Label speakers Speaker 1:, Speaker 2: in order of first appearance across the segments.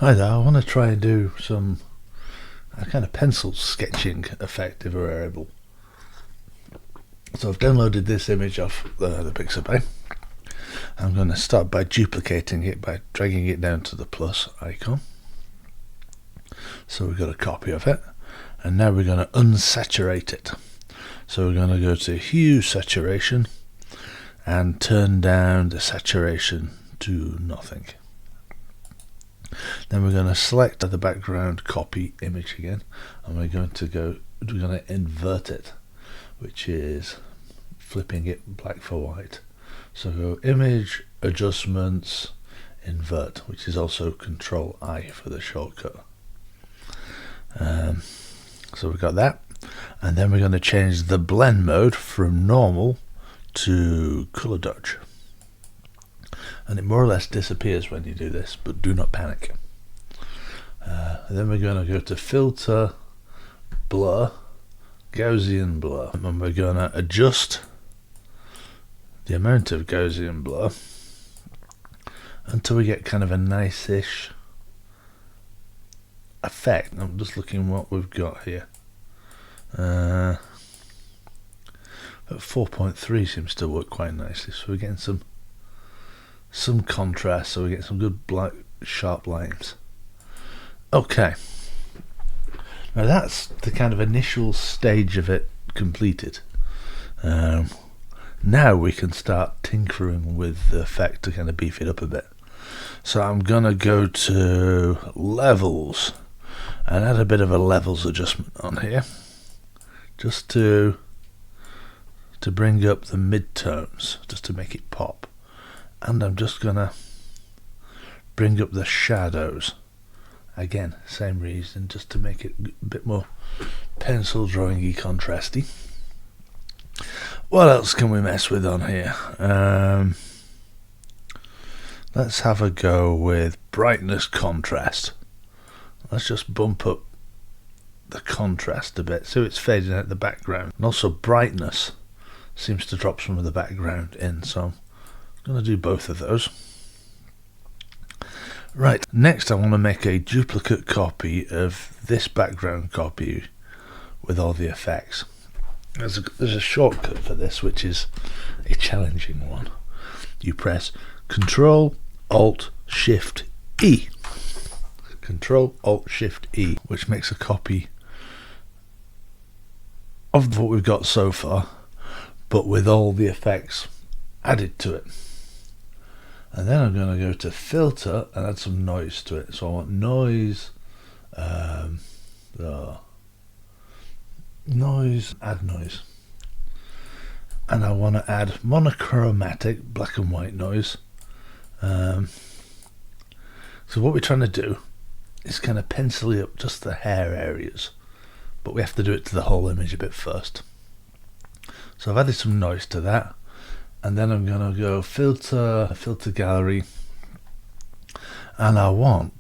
Speaker 1: Hi there, I want to try and do some kind of pencil sketching effect if we're able. So I've downloaded this image off the Pixabay. I'm going to start by duplicating it by dragging it down to the plus icon. So we've got a copy of it, and now we're going to unsaturate it. So we're going to go to Hue Saturation and turn down the saturation to nothing. Then we're going to select the background copy image again, and we're going to invert it, which is flipping it black for white. So go Image, Adjustments, Invert, which is also Control I for the shortcut. So we've got that, and then we're going to change the blend mode from normal to color dodge. And it more or less disappears when you do this, but do not panic. Then we're going to go to Filter, Blur, Gaussian Blur, and we're going to adjust the amount of Gaussian blur until we get kind of a nice-ish effect. I'm just looking what we've got here. At 4.3 seems to work quite nicely, so we're getting some contrast, so we get some good black sharp lines. Okay, now that's the kind of initial stage of it completed. Now we can start tinkering with the effect to kind of beef it up a bit. So I'm gonna go to levels and add a bit of a levels adjustment on here, just to bring up the midtones, just to make it pop. And I'm just gonna bring up the shadows again, same reason, just to make it a bit more pencil drawing-y, contrasty. What else can we mess with on here? Let's have a go with brightness contrast. Let's just bump up the contrast a bit so it's fading out the background, and also brightness seems to drop some of the background in, so I'm going to do both of those. Right, next I want to make a duplicate copy of this background copy with all the effects. There's a shortcut for this, which is a challenging one. You press Control Alt Shift E. Control Alt Shift E, which makes a copy of what we've got so far, but with all the effects added to it. And then I'm going to go to Filter and add some noise to it. So I want noise, noise, add noise. And I want to add monochromatic black and white noise. So what we're trying to do is kind of pencil up just the hair areas, but we have to do it to the whole image a bit first. So I've added some noise to that. And then I'm going to go filter gallery, and I want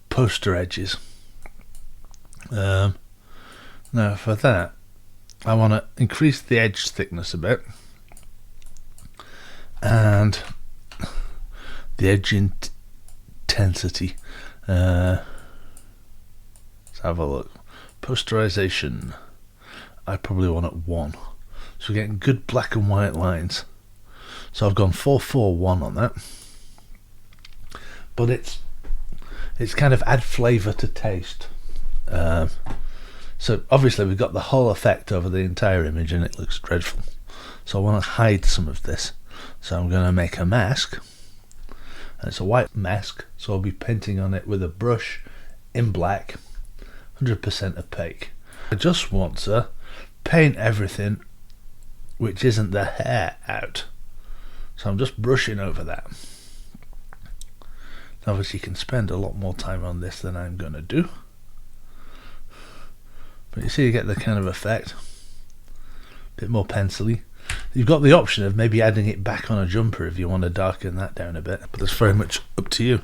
Speaker 1: poster edges. Now for that I want to increase the edge thickness a bit and the edge intensity. Let's have a look. Posterization, I probably want at 1, so we're getting good black and white lines. So I've gone 441 on that, but it's kind of add flavour to taste. So obviously we've got the whole effect over the entire image and it looks dreadful. So I want to hide some of this. So I'm going to make a mask, and it's a white mask, so I'll be painting on it with a brush in black, 100% opaque. I just want to paint everything which isn't the hair out. So I'm just brushing over that. Obviously you can spend a lot more time on this than I'm going to do, but you see you get the kind of effect, a bit more pencil-y. You've got the option of maybe adding it back on a jumper if you want to darken that down a bit, but that's very much up to you.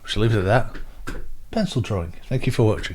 Speaker 1: We shall leave it at that. Pencil drawing. Thank you for watching.